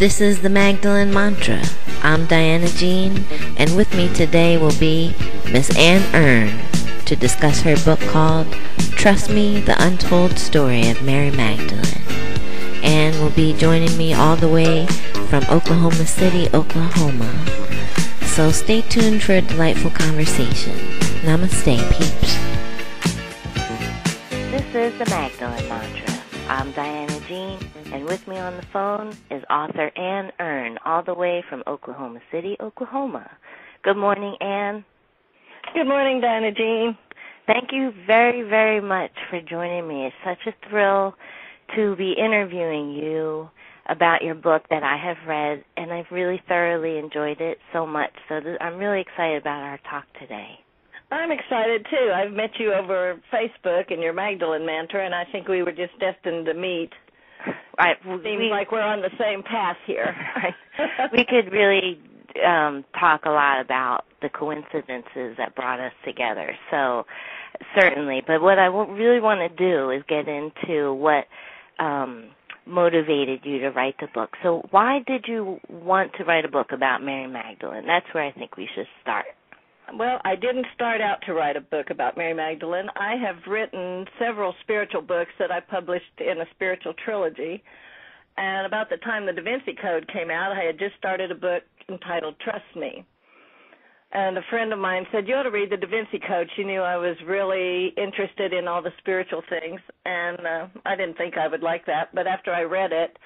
This is the Magdalene Mantra. I'm Dyana Jean, and with me today will be Miss Urne to discuss her book called Trust Me, the Untold Story of Mary Magdalene. Anne will be joining me all the way from Oklahoma City, Oklahoma. So stay tuned for a delightful conversation. Namaste, peeps. This is the Magdalene Mantra. I'm Dyana Jean, and with me on the phone is author Anne Urne, all the way from Oklahoma City, Oklahoma. Good morning, Anne. Good morning, Dyana Jean. Thank you very, very much for joining me. It's such a thrill to be interviewing you about your book that I have read, and I've really thoroughly enjoyed it so much. So I'm really excited about our talk today. I'm excited, too. I've met you over Facebook in your Magdalene Mantra, and I think we were just destined to meet. Right. Seems like we're on the same path here. We could really talk a lot about the coincidences that brought us together, so certainly. But what I really want to do is get into what motivated you to write the book. So why did you want to write a book about Mary Magdalene? That's where I think we should start. Well, I didn't start out to write a book about Mary Magdalene. I have written several spiritual books that I published in a spiritual trilogy. And about the time the Da Vinci Code came out, I had just started a book entitled Trust Me. And a friend of mine said, you ought to read the Da Vinci Code. She knew I was really interested in all the spiritual things, and I didn't think I would like that. But after I read it,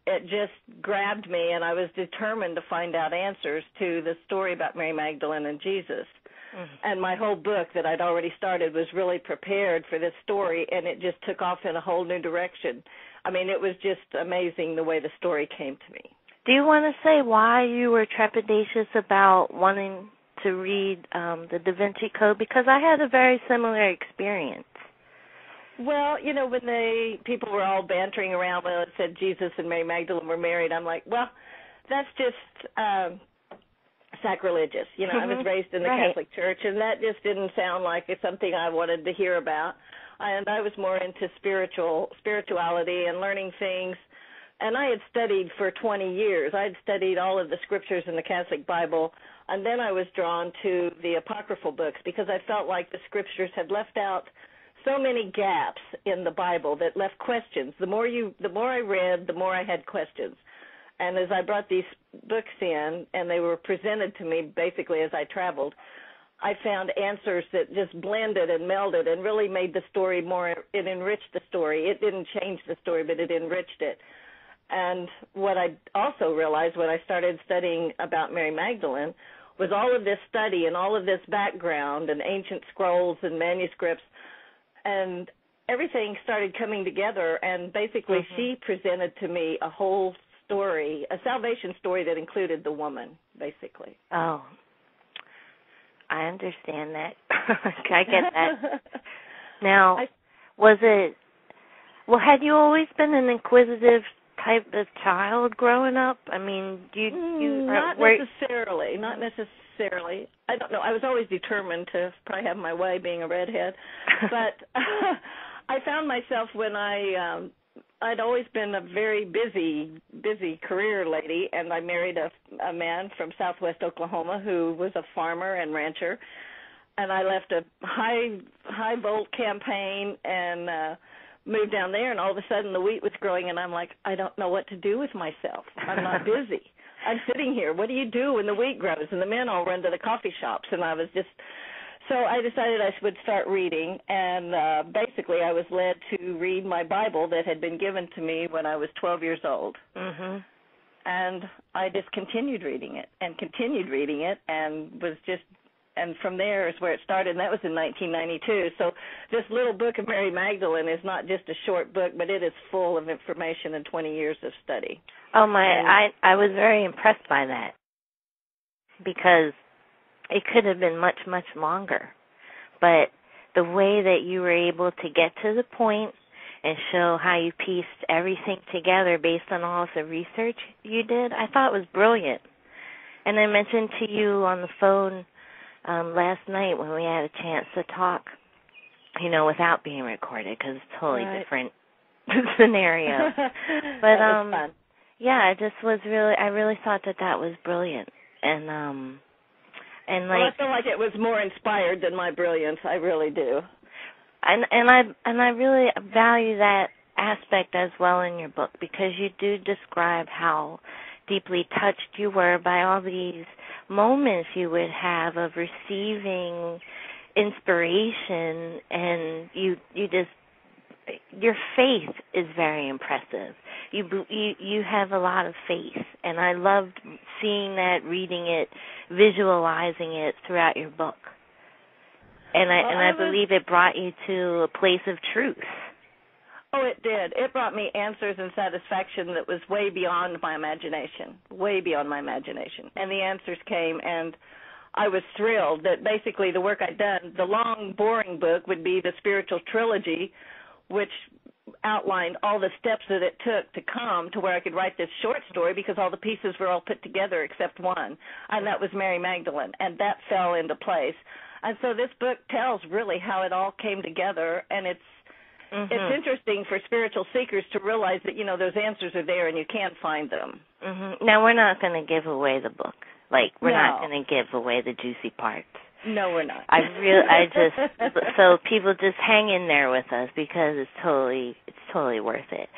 it just grabbed me, and I was determined to find out answers to the story about Mary Magdalene and Jesus. Mm-hmm. And my whole book that I'd already started was really prepared for this story, and it just took off in a whole new direction. I mean, it was just amazing the way the story came to me. Do you want to say why you were trepidatious about wanting to read the Da Vinci Code? Because I had a very similar experience. Well, you know, when people were all bantering around when it said Jesus and Mary Magdalene were married, I'm like, well, that's just sacrilegious. You know, I was raised in the Catholic Church, and that just didn't sound like it's something I wanted to hear about. And I was more into spirituality and learning things. And I had studied for 20 years. I had studied all of the scriptures in the Catholic Bible, and then I was drawn to the apocryphal books because I felt like the scriptures had left out so many gaps in the Bible that left questions. The more I read, the more I had questions. And as I brought these books in, and they were presented to me basically as I traveled, I found answers that just blended and melded and really made the story more, it enriched the story. It didn't change the story, but it enriched it. And what I also realized when I started studying about Mary Magdalene was all of this study and all of this background and ancient scrolls and manuscripts, and everything started coming together, and basically she presented to me a whole story, a salvation story that included the woman, basically. Oh, I understand that. I get that. Now, had you always been an inquisitive type of child growing up? I mean, not necessarily. I don't know. I was always determined to probably have my way being a redhead, but I found myself when I'd always been a very busy career lady, and I married a man from Southwest Oklahoma who was a farmer and rancher, and I left a high volt campaign and moved down there, and all of a sudden the wheat was growing, and I'm like, I don't know what to do with myself. I'm not busy. I'm sitting here. What do you do when the wheat grows? And the men all run to the coffee shops, and so I decided I would start reading, and basically I was led to read my Bible that had been given to me when I was 12 years old. Mm-hmm. And I just continued reading it, and from there is where it started, and that was in 1992. So this little book of Mary Magdalene is not just a short book, but it is full of information and 20 years of study. Oh, I was very impressed by that, because it could have been much, much longer. But the way that you were able to get to the point and show how you pieced everything together based on all of the research you did, I thought was brilliant. And I mentioned to you on the phone last night when we had a chance to talk, without being recorded, because it's a totally different scenario. But that was fun. I just was I really thought that was brilliant. And like, well, I feel like it was more inspired than my brilliance. I really do. And I really value that aspect as well in your book, because you do describe how deeply touched you were by all these moments you would have of receiving inspiration, and you just, your faith is very impressive. You have a lot of faith, and I loved seeing that, reading it, visualizing it throughout your book. And I believe it brought you to a place of truth. Oh, it did. It brought me answers and satisfaction that was way beyond my imagination, way beyond my imagination. And the answers came, and I was thrilled that basically the work I'd done, the long, boring book would be the spiritual trilogy, which outlined all the steps that it took to come to where I could write this short story, because all the pieces were all put together except one, and that was Mary Magdalene, and that fell into place. And so this book tells really how it all came together, and it's interesting for spiritual seekers to realize that, you know, those answers are there and you can find them. Now, we're not going to give away the book. Like, we're not going to give away the juicy parts. No, we're not. So people just hang in there with us, because it's totally worth it.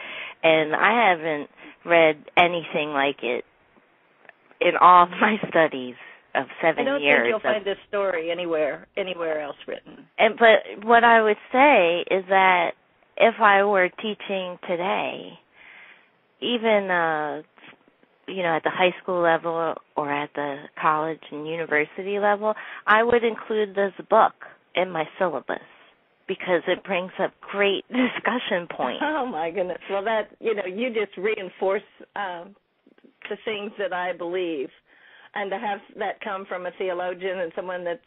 And I haven't read anything like it in all of my studies of 7 years. I don't think you'll find this story anywhere else written. But what I would say is that if I were teaching today, even at the high school level or at the college and university level, I would include this book in my syllabus, because it brings up great discussion points. Oh my goodness! Well, that you just reinforce the things that I believe. And to have that come from a theologian and someone that's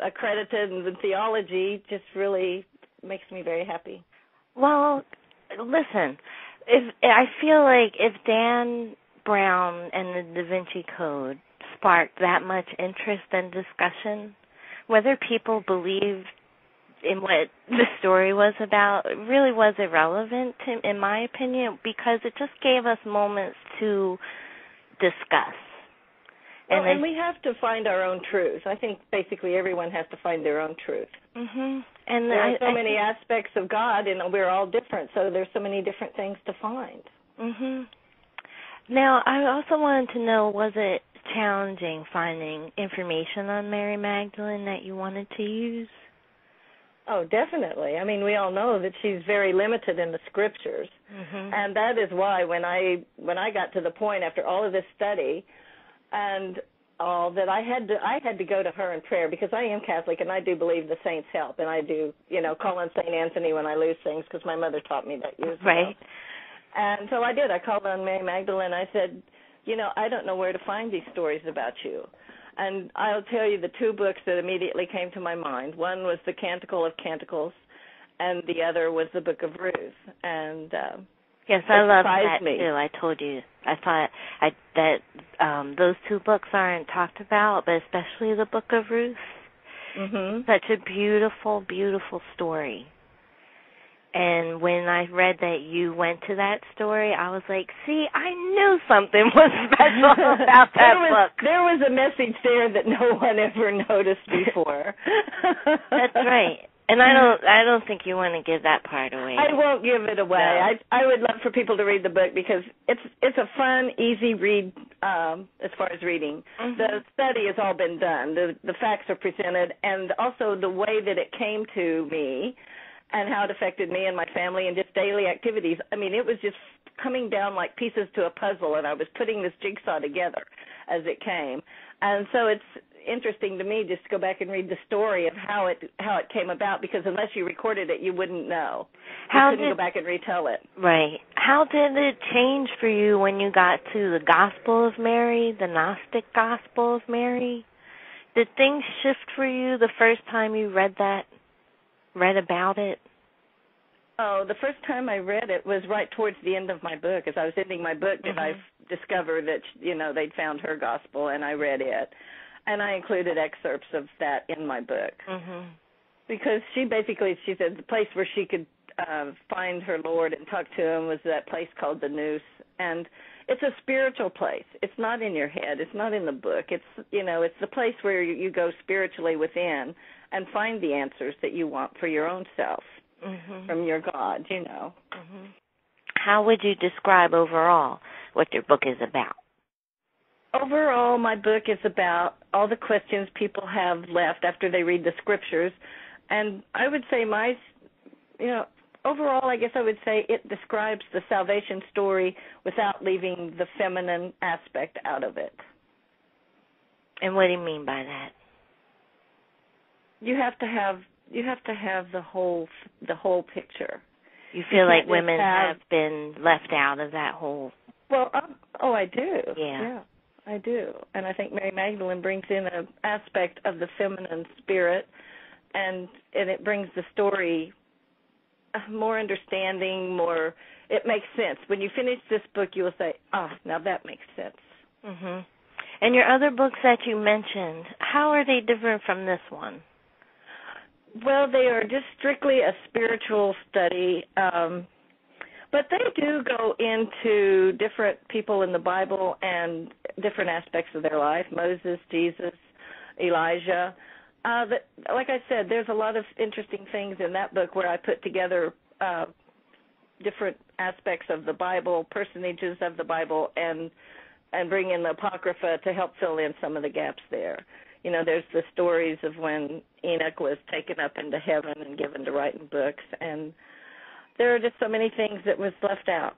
accredited in theology just really makes me very happy. Well, listen, I feel like if Dan Brown and the Da Vinci Code sparked that much interest and discussion, whether people believed in what the story was about, it really was irrelevant, in my opinion, because it just gave us moments to discuss. And we have to find our own truth. I think basically everyone has to find their own truth. And there are so many aspects of God, and we're all different, so there's so many different things to find. Now, I also wanted to know, was it challenging finding information on Mary Magdalene that you wanted to use? Oh, definitely. I mean, we all know that she's very limited in the scriptures, and that is why when I got to the point after all of this study, and all that I had to go to her in prayer, because I am Catholic and I do believe the saints help, and I do call on St. Anthony when I lose things, because my mother taught me that years ago. And so I did. I called on Mary Magdalene. I said, I don't know where to find these stories about you. And I'll tell you the two books that immediately came to my mind. One was the Canticle of Canticles, and the other was the Book of Ruth. And yes, I love that too. I told you. I thought that those two books aren't talked about, but especially the Book of Ruth. Such a beautiful, beautiful story. And when I read that you went to that story, I was like, see, I knew something was special about that book. There was a message there that no one ever noticed before. That's right. And I don't think you want to give that part away. I won't give it away. No. I would love for people to read the book, because it's a fun, easy read as far as reading. The study has all been done. The facts are presented, and also the way that it came to me and how it affected me and my family and just daily activities. I mean, it was just coming down like pieces to a puzzle, and I was putting this jigsaw together as it came. And so it's interesting to me just to go back and read the story of how it came about, because unless you recorded it, you wouldn't know. You couldn't go back and retell it. Right. How did it change for you when you got to the Gospel of Mary, the Gnostic Gospel of Mary? Did things shift for you the first time you read about it? Oh, the first time I read it was right towards the end of my book. As I was ending my book, that I discovered that, they'd found her gospel, and I read it. And I included excerpts of that in my book. Because she said the place where she could find her Lord and talk to him was that place called the Noose. And it's a spiritual place. It's not in your head. It's not in the book. It's, it's the place where you go spiritually within and find the answers that you want for your own self from your God, How would you describe overall what your book is about? Overall, my book is about all the questions people have left after they read the scriptures. And I would say overall, I guess I would say it describes the salvation story without leaving the feminine aspect out of it. And what do you mean by that? You have to have the whole picture. You feel like women have been left out of that whole... Well, I do. Yeah, I do. And I think Mary Magdalene brings in an aspect of the feminine spirit, and it brings the story more understanding, it makes sense. When you finish this book, you will say, now that makes sense. And your other books that you mentioned, how are they different from this one? Well, they are just strictly a spiritual study, but they do go into different people in the Bible and different aspects of their life, Moses, Jesus, Elijah. Like I said, there's a lot of interesting things in that book where I put together different aspects of the Bible, personages of the Bible, and bring in the Apocrypha to help fill in some of the gaps there. There's the stories of when Enoch was taken up into heaven and given to writing books, and there are just so many things that was left out.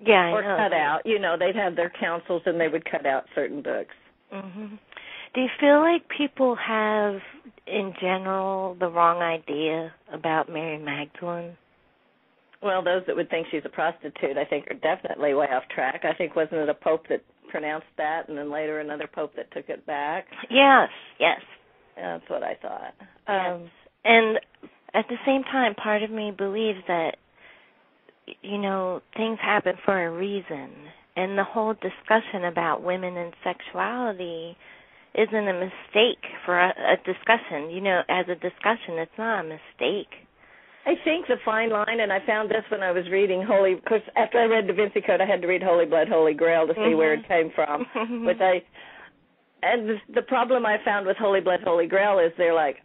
Yeah, or cut out. They'd have their councils and they would cut out certain books. Do you feel like people have, in general, the wrong idea about Mary Magdalene? Well, those that would think she's a prostitute, I think, are definitely way off track. I think, wasn't it a pope that pronounced that, and then later another pope that took it back? Yes. That's what I thought. Yes. And at the same time, part of me believes that, things happen for a reason. And the whole discussion about women and sexuality isn't a mistake for a discussion. As a discussion, it's not a mistake. I think the fine line, and I found this when I was reading because after I read Da Vinci Code, I had to read Holy Blood, Holy Grail to see where it came from, And the problem I found with Holy Blood, Holy Grail is they're like,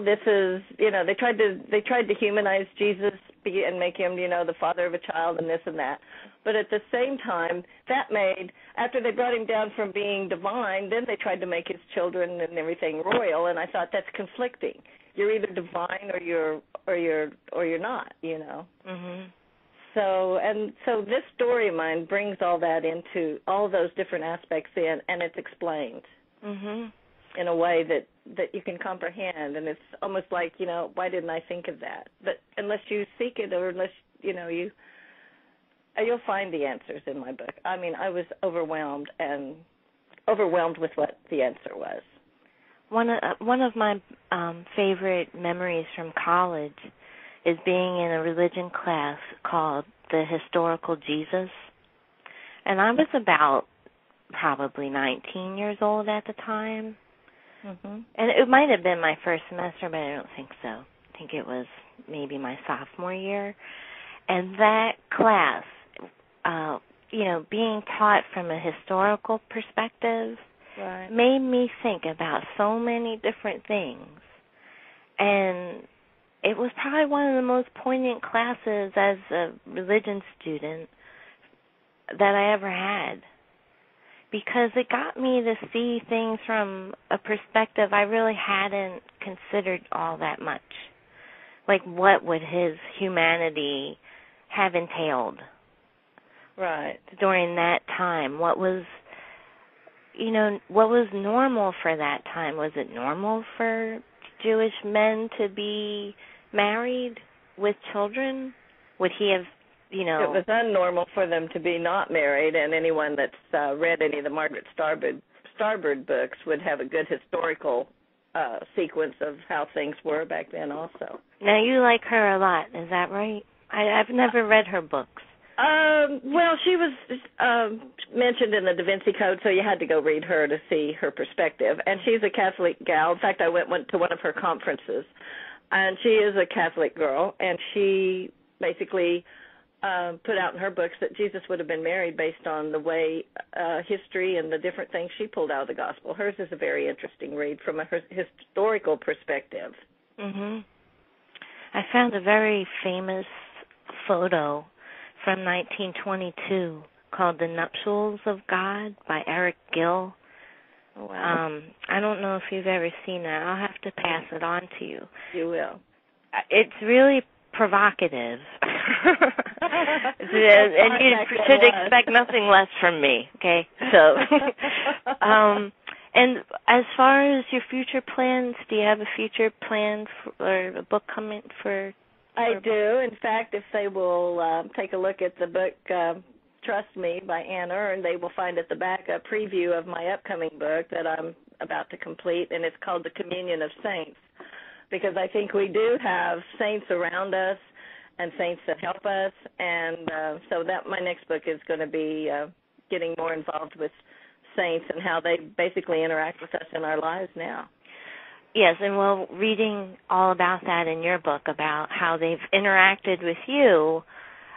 this is, they tried to humanize Jesus and make him, the father of a child and this and that. But at the same time, that made, after they brought him down from being divine, then they tried to make his children and everything royal, and I thought that's conflicting. You're either divine or you're not, So this story of mine brings all that into all those different aspects in, and it's explained in a way that you can comprehend. And it's almost like, why didn't I think of that? But unless you seek it, or unless you'll find the answers in my book. I mean, I was overwhelmed with what the answer was. One of my favorite memories from college is being in a religion class called The Historical Jesus. And I was about probably 19 years old at the time. And it might have been my first semester, but I don't think so. I think it was maybe my sophomore year. And that class, being taught from a historical perspective, made me think about so many different things. And it was probably one of the most poignant classes as a religion student that I ever had, because it got me to see things from a perspective I really hadn't considered all that much. Like, what would his humanity have entailed during that time? What was normal for that time? Was it normal for Jewish men to be married with children? Would he have, It was unnormal for them to be not married, and anyone that's read any of the Margaret Starbird books would have a good historical sequence of how things were back then also. Now, you like her a lot, is that right? I've never read her books. Well, she was mentioned in the Da Vinci Code, so you had to go read her to see her perspective. And she's a Catholic gal. In fact, I went to one of her conferences, and she is a Catholic girl, and she basically put out in her books that Jesus would have been married based on the way history and the different things she pulled out of the gospel. Hers is a very interesting read from a historical perspective. Mhm. I found a very famous photo from 1922 called The Nuptials of God by Eric Gill. Wow. I don't know if you've ever seen that. I'll have to pass it on to you. You will. It's really provocative. And you should expect nothing less from me, okay? So, and as far as your future plans, do you have a future plan or a book coming for? I do. In fact, if they will take a look at the book Trust Me by Anne Urne, they will find at the back a preview of my upcoming book that I'm about to complete, and it's called The Communion of Saints, because I think we do have saints around us and saints that help us, and so that my next book is going to be getting more involved with saints and how they basically interact with us in our lives now. Yes, and well, reading all about that in your book, about how they've interacted with you,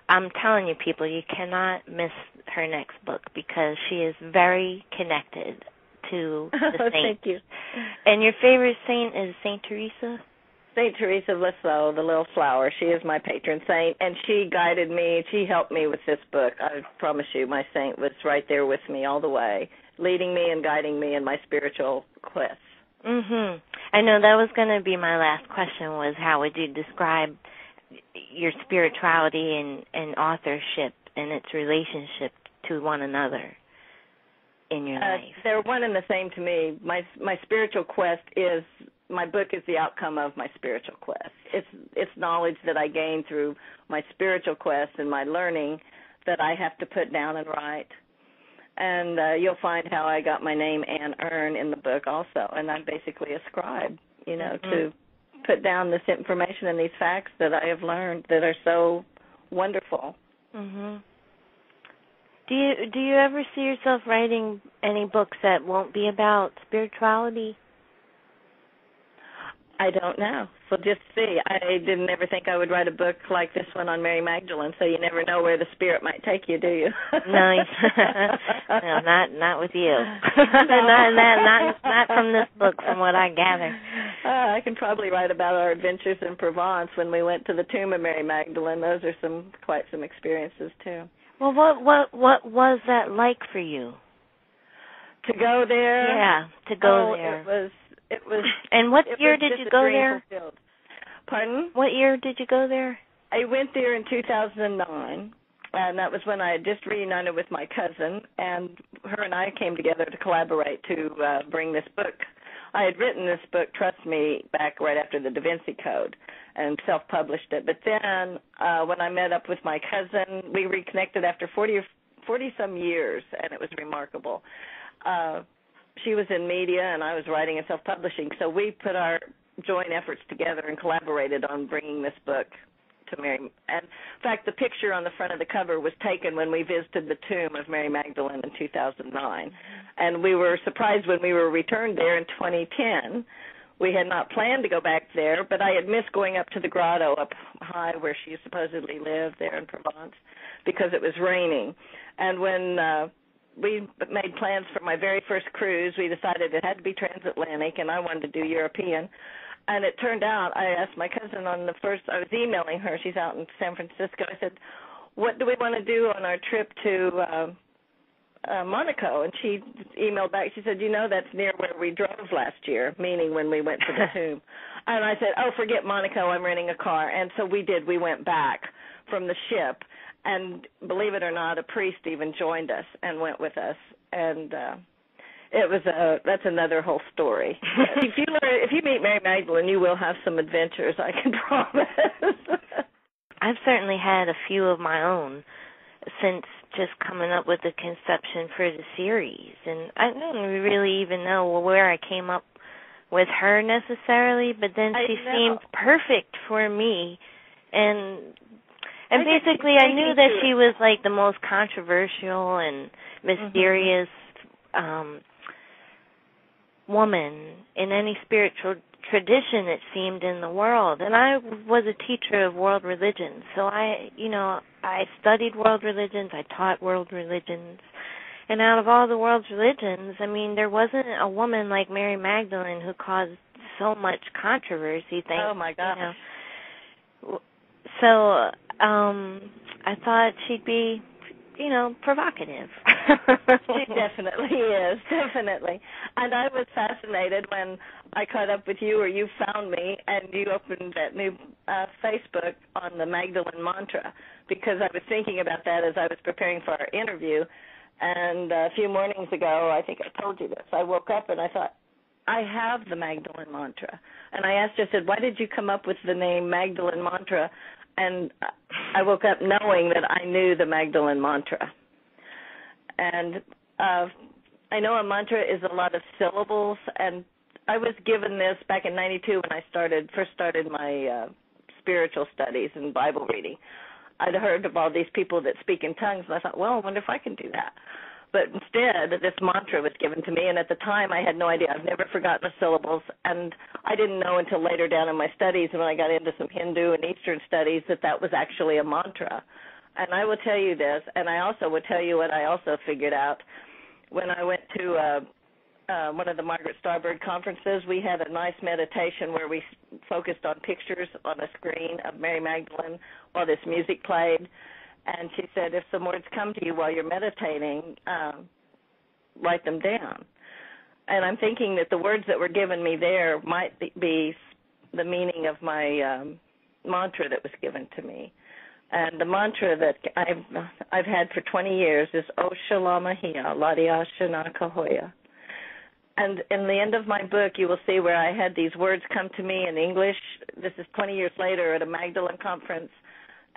I'm telling you, people, you cannot miss her next book because she is very connected to the saints. Thank you. And your favorite saint is Saint Teresa? Saint Teresa of Lisieux, the little flower. She is my patron saint, and she guided me. She helped me with this book. I promise you, my saint was right there with me all the way, leading me and guiding me in my spiritual quest. Mhm. I know that was going to be my last question, was how would you describe your spirituality and authorship and its relationship to one another in your life? They're one and the same to me. My spiritual quest is, my book is the outcome of my spiritual quest. It's knowledge that I gain through my spiritual quest and my learning that I have to put down and write. And you'll find how I got my name, Anne Urne, in the book also. And I'm basically a scribe, to put down this information and these facts that I have learned that are so wonderful. Mhm. Do you ever see yourself writing any books that won't be about spirituality? I don't know. So just see. I didn't ever think I would write a book like this one on Mary Magdalene, so you never know where the spirit might take you, do you? No, no, not with you. not from this book, from what I gather. I can probably write about our adventures in Provence when we went to the tomb of Mary Magdalene. Those are quite some experiences too. Well, what was that like for you? To go there? Yeah, to go there. It was. And what year did you go there? Fulfilled. Pardon? What year did you go there? I went there in 2009, and that was when I had just reunited with my cousin, and her and I came together to collaborate to bring this book. I had written this book, Trust Me, back right after the Da Vinci Code, and self-published it. But then when I met up with my cousin, we reconnected after 40-some years, and it was remarkable. She was in media, and I was writing and self-publishing, so we put our joint efforts together and collaborated on bringing this book to Mary. And in fact, the picture on the front of the cover was taken when we visited the tomb of Mary Magdalene in 2009. And we were surprised when we were returned there in 2010. We had not planned to go back there, but I had missed going up to the grotto up high where she supposedly lived there in Provence because it was raining. And when we made plans for my very first cruise, we decided it had to be transatlantic, and I wanted to do European. And it turned out, I asked my cousin I was emailing her, she's out in San Francisco, I said, what do we want to do on our trip to Monaco? And she emailed back, she said, that's near where we drove last year, meaning when we went to the tomb. And I said, forget Monaco, I'm renting a car. And so we did, we went back from the ship, and believe it or not, a priest even joined us and went with us. And that's another whole story. If you meet Mary Magdalene, you will have some adventures, I can promise. I've certainly had a few of my own since just coming up with the conception for the series, and I don't really even know where I came up with her necessarily, but then she seemed perfect for me, and basically I knew that she was like the most controversial and mysterious woman in any spiritual tradition, it seemed, in the world. And I was a teacher of world religions, so I studied world religions, I taught world religions. And out of all the world's religions, I mean, there wasn't a woman like Mary Magdalene who caused so much controversy. Oh, my gosh. So I thought she'd be, provocative. She definitely is, definitely. And I was fascinated when I caught up with you, or you found me, and you opened that new Facebook on the Magdalene mantra, because I was thinking about that as I was preparing for our interview. And a few mornings ago, I think I told you this, I woke up and I thought, I have the Magdalene mantra. And I asked her, I said, why did you come up with the name Magdalene mantra? And I woke up knowing that I knew the Magdalene mantra. And I know a mantra is a lot of syllables, and I was given this back in 92 when I first started my spiritual studies and Bible reading. I'd heard of all these people that speak in tongues, and I thought, well, I wonder if I can do that. But instead, this mantra was given to me, and at the time I had no idea. I've never forgotten the syllables, and I didn't know until later down in my studies when I got into some Hindu and Eastern studies that was actually a mantra. And I will tell you this, and I also will tell you what I also figured out. When I went to one of the Margaret Starberg conferences, we had a nice meditation where we focused on pictures on a screen of Mary Magdalene while this music played. And she said, if some words come to you while you're meditating, write them down. And I'm thinking that the words that were given me there might be the meaning of my mantra that was given to me. And the mantra that I've had for 20 years is O Shalomahia, Ladia Shana Kahoya. And in the end of my book, you will see where I had these words come to me in English. This is 20 years later at a Magdalene conference.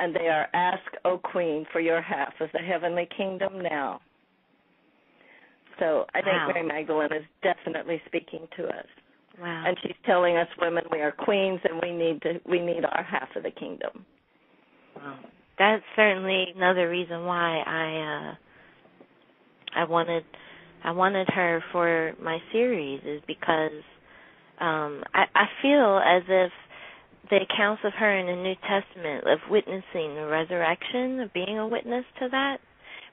And they are, ask, O Queen, for your half of the heavenly kingdom now. So I think Mary Magdalene is definitely speaking to us. Wow. And she's telling us women we are queens and we need our half of the kingdom. Wow. That's certainly another reason why I wanted her for my series, is because I feel as if the accounts of her in the New Testament, of witnessing the resurrection, of being a witness to that,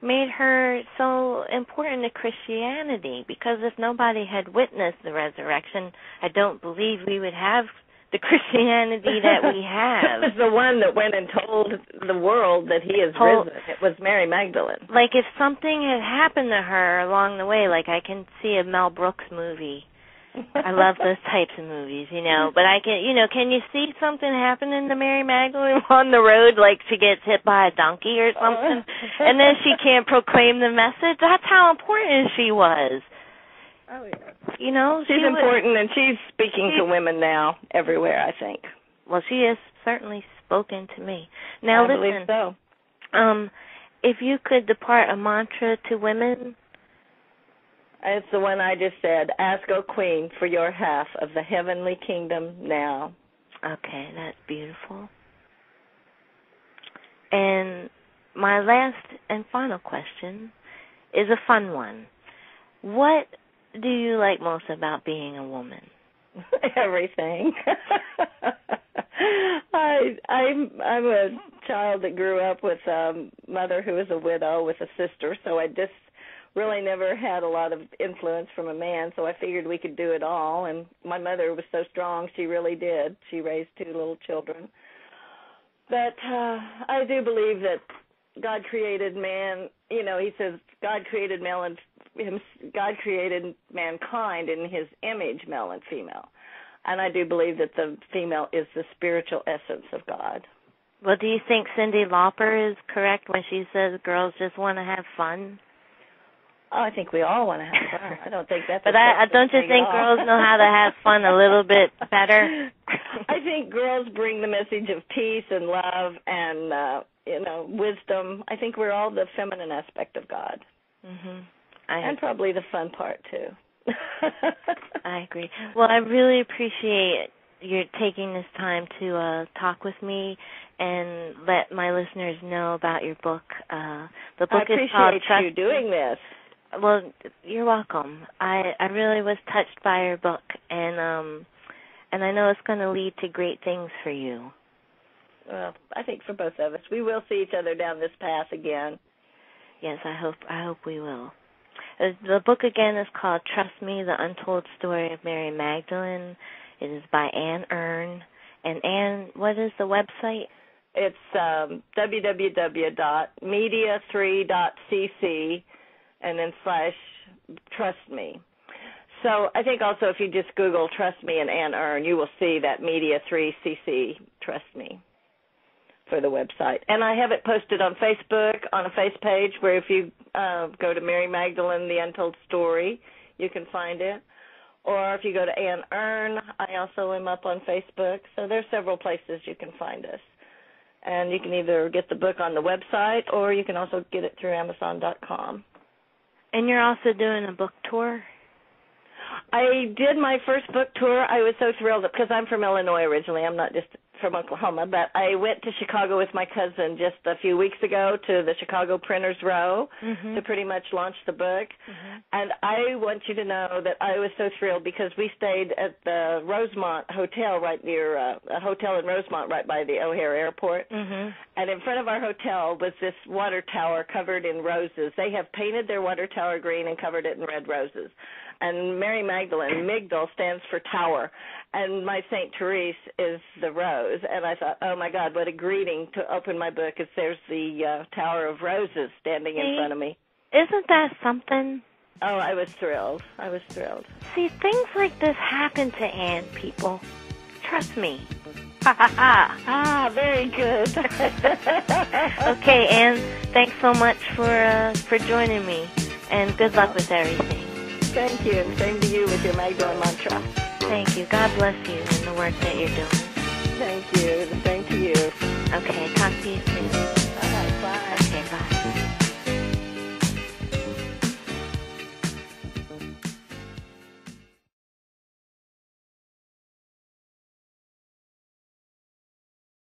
made her so important to Christianity, because if nobody had witnessed the resurrection, I don't believe we would have the Christianity that we have. The one that went and told the world that he is risen. It was Mary Magdalene. Like if something had happened to her along the way, like I can see a Mel Brooks movie. I love those types of movies, but I can you see something happening to Mary Magdalene on the road, like she gets hit by a donkey or something, and then she can't proclaim the message? That's how important she was. Oh, yeah. She's she important, and she's speaking to women now everywhere, I think. Well, she has certainly spoken to me. Now, I believe so. If you could depart a mantra to women. It's the one I just said. Ask, O Queen, for your half of the heavenly kingdom now. Okay, that's beautiful. And my last and final question is a fun one. What do you like most about being a woman? Everything. I'm a child that grew up with a mother who was a widow with a sister, so I just really never had a lot of influence from a man, so I figured we could do it all. And my mother was so strong, she really did. She raised 2 little children. But I do believe that God created man. He says God created God created mankind in his image, male and female. And I do believe that the female is the spiritual essence of God. Well, do you think Cyndi Lauper is correct when she says girls just want to have fun? Oh, I think we all want to have fun. I don't think that's. But don't you think girls know how to have fun a little bit better? I think girls bring the message of peace and love and wisdom. I think we're all the feminine aspect of God. Mhm. And probably the fun part too. I agree. Well, I really appreciate your taking this time to talk with me and let my listeners know about your book. The book is called I appreciate you doing this. Well, you're welcome. I really was touched by your book, and And I know it's going to lead to great things for you. Well, I think for both of us. We will see each other down this path again. Yes, I hope we will. The book again is called Trust Me, The Untold Story of Mary Magdalene. It is by Urne. And Anne, what is the website? It's www.media3.cc and then /trustme. So I think also if you just Google Trust Me and Anne Urne, you will see that Media3CC Trust Me for the website. And I have it posted on Facebook on a face page where if you go to Mary Magdalene, The Untold Story, you can find it. Or if you go to Anne Urne, I also am up on Facebook. So there's several places you can find us. And you can either get the book on the website or you can also get it through Amazon.com. And you're also doing a book tour? I did my first book tour. I was so thrilled because I'm from Illinois originally. I'm not just from Oklahoma, but I went to Chicago with my cousin just a few weeks ago to the Chicago Printers Row to pretty much launch the book. And I want you to know that I was so thrilled because we stayed at the Rosemont Hotel right near a hotel in Rosemont right by the O'Hare Airport. And in front of our hotel was this water tower covered in roses. They have painted their water tower green and covered it in red roses. And Mary Magdalene, Migdal, stands for tower. And my St. Therese is the rose. And I thought, oh, my God, what a greeting to open my book is there's the Tower of Roses standing in front of me. Isn't that something? Oh, I was thrilled. I was thrilled. See, things like this happen to Anne, people. Trust me. Ha, ha, ha. Ah, very good. Okay, Anne, thanks so much for joining me. And good luck with everything. Thank you. Same to you with your Magdalene mantra. Thank you. God bless you in the work that you're doing. Thank you. The same to you. Okay, talk to you soon.